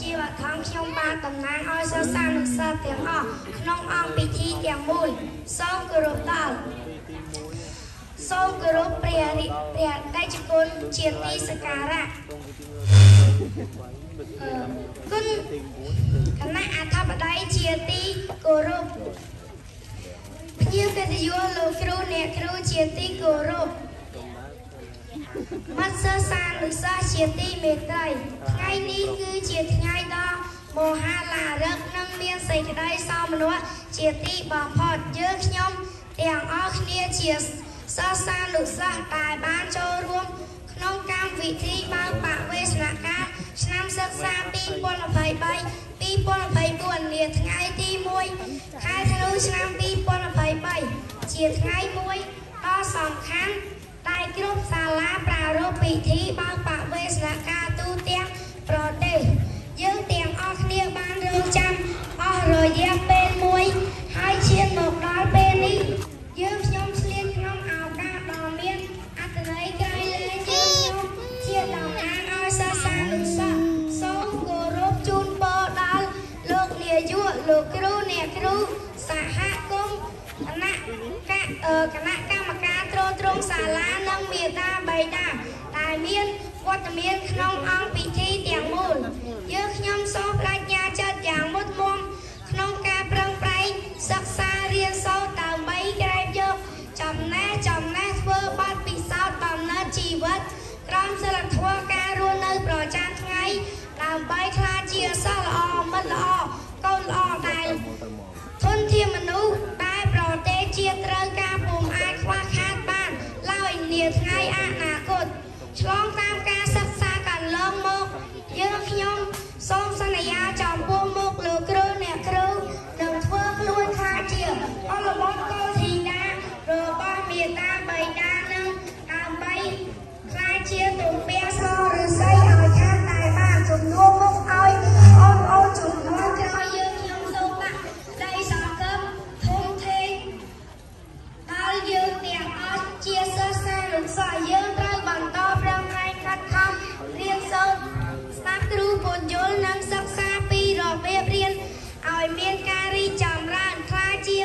ชีวะทางខ្ញុំបានតំណាងឲ្យសិស្សានុសិស្សទាំងអស់ក្នុងអង្គពិធីទាំងមូលសូមគោរពដល់សូមគោរពព្រះតេជគុណជាទីសក្ការៈគុណគណៈអធិបតីជាទីគោរពភ្ញៀវកិត្តិយសលោកគ្រូអ្នកគ្រូជាទីគោរពមិត្តសិស្សានុសិស្សជាទីមេត្រីថ្ងៃនេះគឺជាថ្ងៃដ៏មហាឡារឹកនិងមានសេចក្តីសោមនស្សជាទីបំផុតយើងខ្ញុំទាំងអស់គ្នាជាសិស្សានុសិស្សដែលបានចូលរួមក្នុងកម្មវិធីបើកបវេសនការឆ្នាំសិក្សា2023-2024នាថ្ងៃទី1ខែធ្នូឆ្នាំ2023ជាថ្ងៃមួយដ៏សំខាន់តែគ្រប់សាលាប្រារព្ធពិធីបើកបវេសនការទូទាំងប្រទេសយើងទាំងអស់គ្នាបានរងចាំអស់រយៈពេលមួយហើយឈានមកដល់ពេលនេះយើងខ្ញុំឆ្លៀតក្នុងឱកាសដ៏មានអត្ថន័យក្រៃលែងយើងខ្ញុំជាតំណាងឲ្យសិស្សានុសិស្សសូមគោរពជូនពរដល់លោកនាយកលោកគ្រូអ្នកគ្រូសហគមន៍គណៈកម្មការទ្រទ្រង់សាលានិងមាតាបិតាដែលមានវត្តមានក្នុងអង្គពិធីទាំងមូលយើងខ្ញុំសូមបញ្ញាចិត្តយ៉ាងមុតមាំក្នុងការប្រឹងប្រែងសិក្សារៀនសូត្រដើម្បីក្រែងយកចំណេះធ្វើបទពិសោធន៍បំណិតជីវិតក្រមសីលធម៌ការរស់នៅប្រចាំថ្ងៃដើម្បីក្លាយជាសិស្សល្អមិត្តល្អកូនល្អដែលធនធានមនុស្សដែលប្រទេសជាតិត្រូវការពុំអាចខ្វះខាតបានឡើយនាថ្ងៃអនាគតឆ្លងតាមការសិក្សាកន្លងមកយើងខ្ញុំសូមសន្យាចំពោះមុខលោកគ្រូអ្នកគ្រូនឹងធ្វើខ្លួនថាជាអរបុត្រកុលធីតារបស់មាតាបិតានឹងដើម្បីខ្លាចជាទំពាសរឫស្សីឲ្យខាត់តែបានជំនួសមុខឲ្យអូនជំនួសក្រោយយើងខ្ញុំសូមដាក់ដីសង្ឃឹមធំធេងដល់យើងទាំងអស់ជាសិស្សានុសិស្សយើងត្រូវបន្តប្រឹងប្រែងខិតខំរៀនសូត្រស្ដាប់គ្រូពន្យល់និងសិក្សាពីរបៀបរៀនឲ្យមានការរីកចម្រើនខ្លាចជា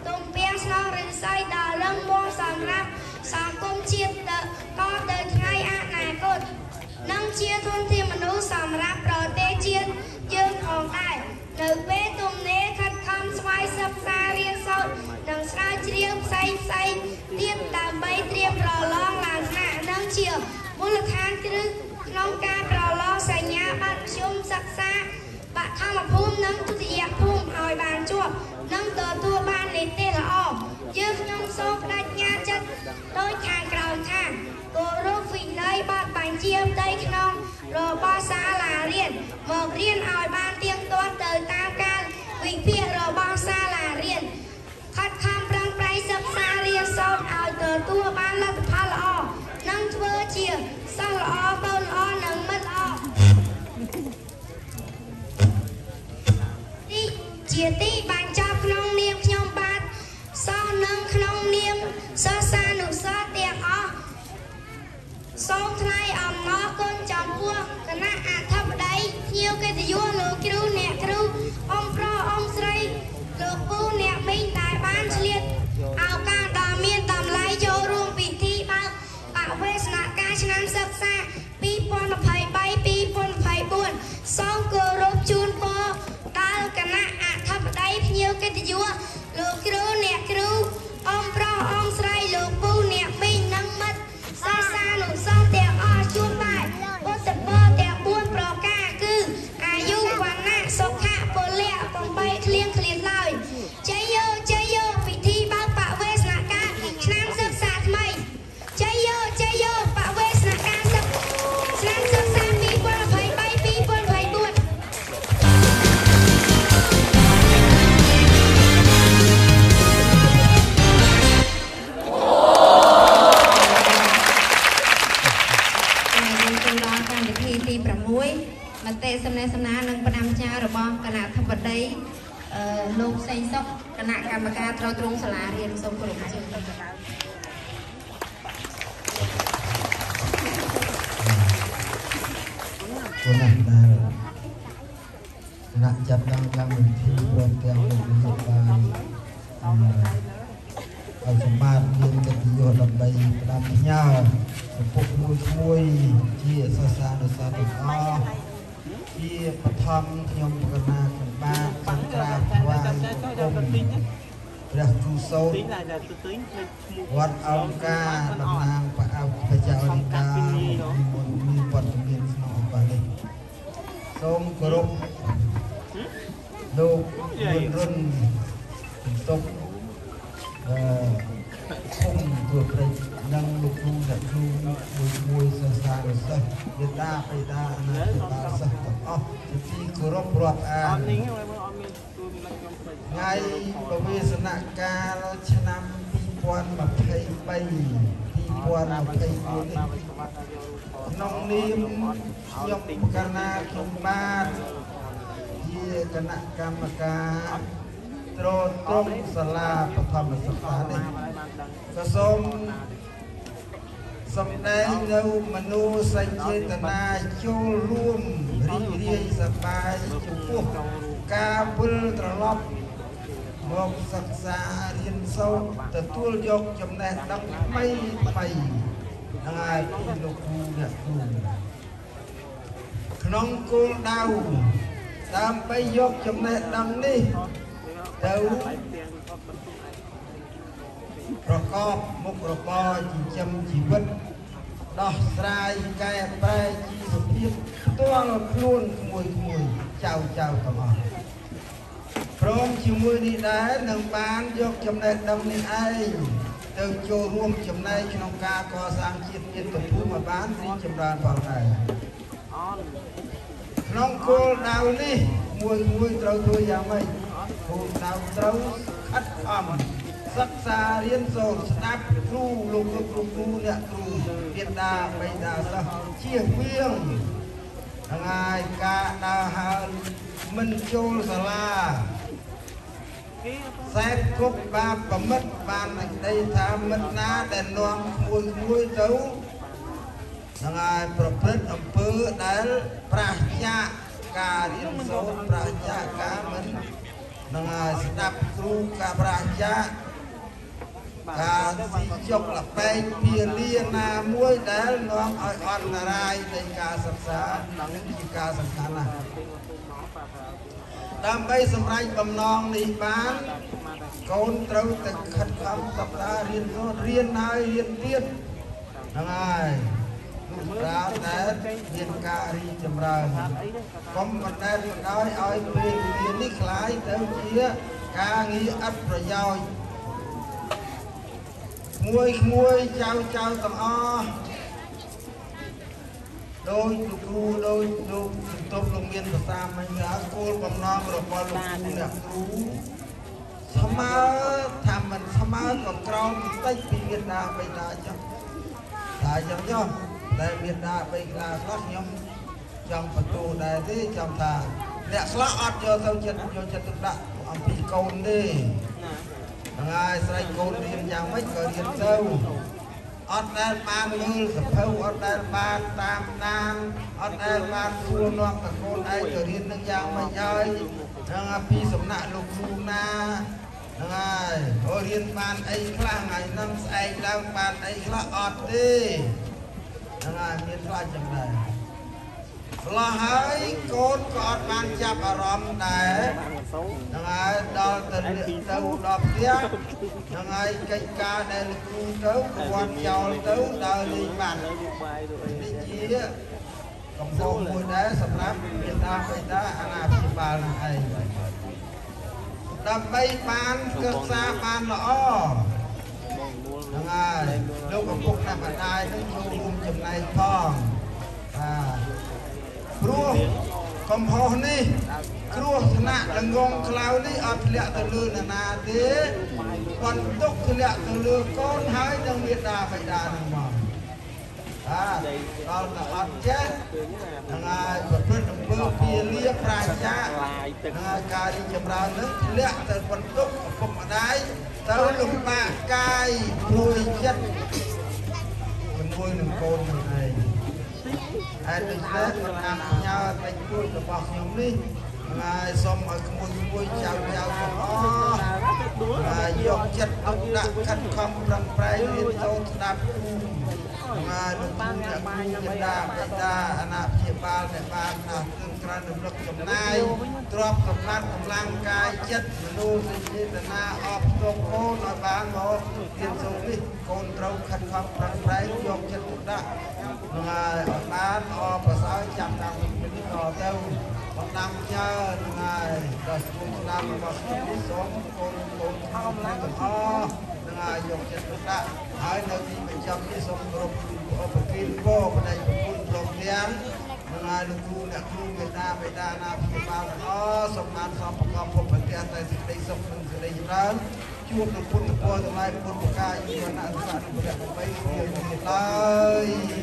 ទំពាស្នងឫស្សីដ៏រឹងមាំសម្រាប់សង្គមជាតិតទៅថ្ងៃអនាគតនិងជាធនធានមនុស្សសម្រាប់ប្រទេសជាតិយើងផងដែរនៅពេលទំនេរខិតខំស្វ័យសិក្សារៀនសូត្រនិងស្រាវជ្រាវផ្សេងទៀតដើម្បីត្រៀមប្រឡងឡើងថ្នាក់និងជាមូលដ្ឋានគ្រឹះក្នុងការប្រឡងសញ្ញាបត្រមធ្យមសិក្សាបឋមភូមិនិងទុតិយភូមិឲ្យបានជាប់និងទទួលបាននិទ្ទេសល្អយើងខ្ញុំសូមបដិញ្ញាចិត្តដោយខាងក្រោមថាគោរពវិន័យបទបញ្ជាផ្ទៃក្នុងរបស់សាលារៀនមករៀនឲ្យបានទៀងទាត់ទៅតាមកាលវិភាគរបស់សាលារៀនខិតខំប្រឹងប្រែងសិក្សារៀនសូត្រឲ្យទទួលបានលទ្ធផលល្អនិងធ្វើជាសិស្សល្អកូនល្អនិងមិត្តល្អនេះជាទីបញ្ចប់ក្នុងនាមខ្ញុំបាទសោះនឹងក្នុងនាមសិស្សានុសិស្សទាំងអស់សូមថ្លែងអំណរគុណចំពោះគណៈអធិបតីភ្ញៀវកិត្តិយសលោកគ្រូអ្នកគ្រូអ៊ំប្រុសអ៊ំស្រីលោកពូអ្នកមីងដែលបានឆ្លៀតឱកាសដ៏មានតម្លៃចូលរួមពិធីបើកបវេសនការឆ្នាំសិក្សា2023-2024សូមគោរពជូនពរដល់គណៈអធិបតីភ្ញៀវកិត្តិយសលោកគ្រូអ្នកគ្រូអ៊ំប្រុសអ៊ំស្រីលោកពូអ្នកមីងនិងមិត្តសិស្សានុសិស្សទាំងអស់ជួបតែពុទ្ធពរទាំង4ប្រការគឺអាយុវណ្ណៈសុខៈពលៈកំបីឃ្លៀងឃ្លាតឡើយជ័យយោពិធីបើកបវេសនការឆ្នាំសិក្សាថ្មីជ័យយោបវេសនការឆ្នាំសិក្សា2023-2024មតិសំណេះសំណាលនិងបដិញ្ញារបស់គណៈអធិបតីលោកសេងសុខគណៈកម្មការត្រួតត្រងសាលារៀនសូមគោរពអញ្ជើញ ណាដែលគណៈចាត់ឡើងកម្មវិធីព្រមទាំងលោកនាយកបានឲ្យសម្បត្តិមានកិត្តិយសដើម្បីផ្ដាំផ្ញើចំពោះមួយជាសាសនានុសាសន៍ទាំងអស់ជាបឋមខ្ញុំប្រកាសខ្ញុំបានសង្ក្រាបថ្វាយគុំព្រះគ្រូសោតវត្តអង្គការតំណាងព្រះអភិជាអធិការមានវត្តមានក្នុងអង្គការនេះសូមគោរពលោករុនបន្ទប់ឃុំទួលព្រៃនិងលោកគ្រូអ្នកគ្រូមួយសិស្សសាស្ត្រសិស្សយេតាបេតាអនាគតសិស្សទាំងអស់ជាទីគោរពរាប់អានថ្ងៃបវេសនកាលឆ្នាំ2023ក្នុងនាមខ្ញុំកណាខ្ញុំបានជាគណៈកម្មការត្រួតត្រងសាលាបឋមសិក្សានេះក៏សូមសម្ដែងនៅមនោសញ្ចេតនាចូលរួមរីករាយសប្បាយចំពោះការវិលត្រឡប់មកសិក្សារៀនសូត្រទទួលយកចំណេះដឹងថ្មីហើយពីលោកគ្រូអ្នកគ្រូក្នុងគោលដៅដើម្បីយកចំណេះដឹងនេះទៅប្រកបមុខរបរចិញ្ចឹមជីវិតដោះស្រាយកែប្រែជីវភាពផ្ទាល់ខ្លួនមួយចៅទាំងអស់ព្រមជាមួយនេះដែរនឹងបានយកចំណេះដឹងនេះឯងទៅចូលរួមចំណែកក្នុងការកសាងជាតិមាតុភូមិឲ្យបានរីកចម្រើនផងដែរក្នុងគោលដៅនេះមួយត្រូវធ្វើយ៉ាងម៉េចគោលដៅត្រូវខិតខំសិក្សារៀនសូត្រស្ដាប់គ្រូលោកគ្រូអ្នកគ្រូមាតាបិតាសិស្សជៀសវាងហ្នឹងហើយការដើរហើរមិនចូលសាលាសែតគប់បាបប្រមិតបានតែក្តីថាមិត្តណាដែលនាំមួយទៅហ្នឹងហើយប្រព្រឹត្តអំពើដែលប្រាសចាកការរៀនសូត្រប្រាសចាកការមិនហ្នឹងហើយស្ដាប់គ្រូការប្រាសចាកការស៊ីជប់លបែកពាលាណាមួយដែលនាំឲ្យអន្តរាយនៃការសិក្សានិងជាការសំខាន់ណាស់ដើម្បីសម្រេចបំណងនេះបានកូនត្រូវតែខិតខំសិក្សារៀនសូត្ររៀនហើយរៀនទៀតហ្នឹងហើយរាល់តែមានការរីកចម្រើនកុំបណ្តែតបណ្ដោយឲ្យពេលវេលានេះคล้ายទៅជាការងារឥតប្រយោជន៍ក្មួយចៅទាំងអស់ដោយលោកគ្រូដោយលោកជំទប់លោកមានភាសាមិញថាគោលបំណងរបស់លោកគ្រូអ្នកគ្រូស្មើថាមិនស្មើក៏ក្រោមបន្តិចពីមេដាបៃតាចឹងតែចឹងចុះតែមេដាបៃតាខ្លះខ្ញុំចង់បន្ទូដែរទេចង់ថាអ្នកខ្លះអត់យកទៅចិត្តទុកដាក់អំពីកូនទេហ្នឹងហើយស្រីកូនរៀនយ៉ាងម៉េចក៏រៀនទៅអត់ដែលបានមើលសភៅអត់ដែលបានតាមដានអត់ដែលបានសួរនាំតកូនឯងទៅរៀននឹងយ៉ាងម៉េចហើយហ្នឹងពីសំណាក់លោកគ្រូណាហ្នឹងហើយរៀនបានអីខ្លះថ្ងៃហ្នឹងស្អែកឡើងបានអីខ្លះអត់ទេហ្នឹងហើយមានខ្លះចឹងដែរឆ្លោះហើយកូនក៏អត់បានចាប់អារម្មណ៍ដែរហ្នឹងហើយដល់ទៅដល់ផ្ទះហ្នឹងហើយកិច្ចការដែលលោកគ្រូទៅគាត់ចោលទៅដល់លេងបាននេះជាកំហុសមួយដែរសម្រាប់មេតាបិតាអាណាព្យាបាលនឹងឯងដើម្បីបានសិក្សាបានល្អហ្នឹងហើយលោកឪពុកអ្នកម្ដាយនឹងចូលរួមចំណែកផងព្រោះកំហុសនេះគ្រោះថ្នាក់ល្ងងខ្លៅនេះអត់ធ្លាក់ទៅលើនរណាទេបន្ទុកធ្លាក់ទៅលើកូនហើយនឹងមេដាបិតានឹងមកដល់តែអត់ចេះហ្នឹងហើយប្រព្រឹត្តអំពើពាលាប្រាជ្ញាហ្នឹងហើយការរីកចម្រើននឹងធ្លាក់ទៅបន្ទុកឪពុកម្ដាយទៅលំបាកកាយព្រួយចិត្តជាមួយនឹងកូនខ្លួនឯង ហើយដូចនេះខ្ញុំអនុញ្ញាតតែជួយរបស់ខ្ញុំនេះហើយសូមឲ្យក្មួយចៅទាំងអស់យកចិត្តទុកដាក់ខិតខំប្រឹងប្រែងរៀនសូត្រស្ដាប់លោកគ្រូអ្នកគ្រូមេដាបេតាអាណាព្យាបាលដែលបានគ្រឿងក្រានរំលឹកចំណាយទ្រព្យសម្បត្តិកម្លាំងកាយចិត្តមនុស្សចេតនាអបទងកូនឲ្យបានមករៀនសូត្រនេះកូនត្រូវខិតខំប្រឹងប្រែងយកចិត្តទុកដាក់ហើយឲ្យបានអបប្រសើរចាំតាមនេះតទៅបណ្ដាំញើនឹងហើយដល់ស្គមស្ដាំរបស់ខ្ញុំសូមកូនខំឡើងទាំងអស់នឹងហើយយកចិត្តទុកដាក់ហើយនៅទីបញ្ចប់នេះសូមគោរពឧបគិលពោបដិប្រគុណព្រមទាំងនឹងហើយលោកគ្រូអ្នកគ្រូមេដាបេតាណាព្យាបាលទាំងអស់សូមបានសំប្រកបពុទ្ធប្រទេសតែសេចក្តីសុខនិងសេចក្តីចម្រើនជួបនឹងពុទ្ធពរទាំងឡាយពុទ្ធប្រការយុវណៈសាស្ត្រនិងព្រះបីគ្នាឡើយ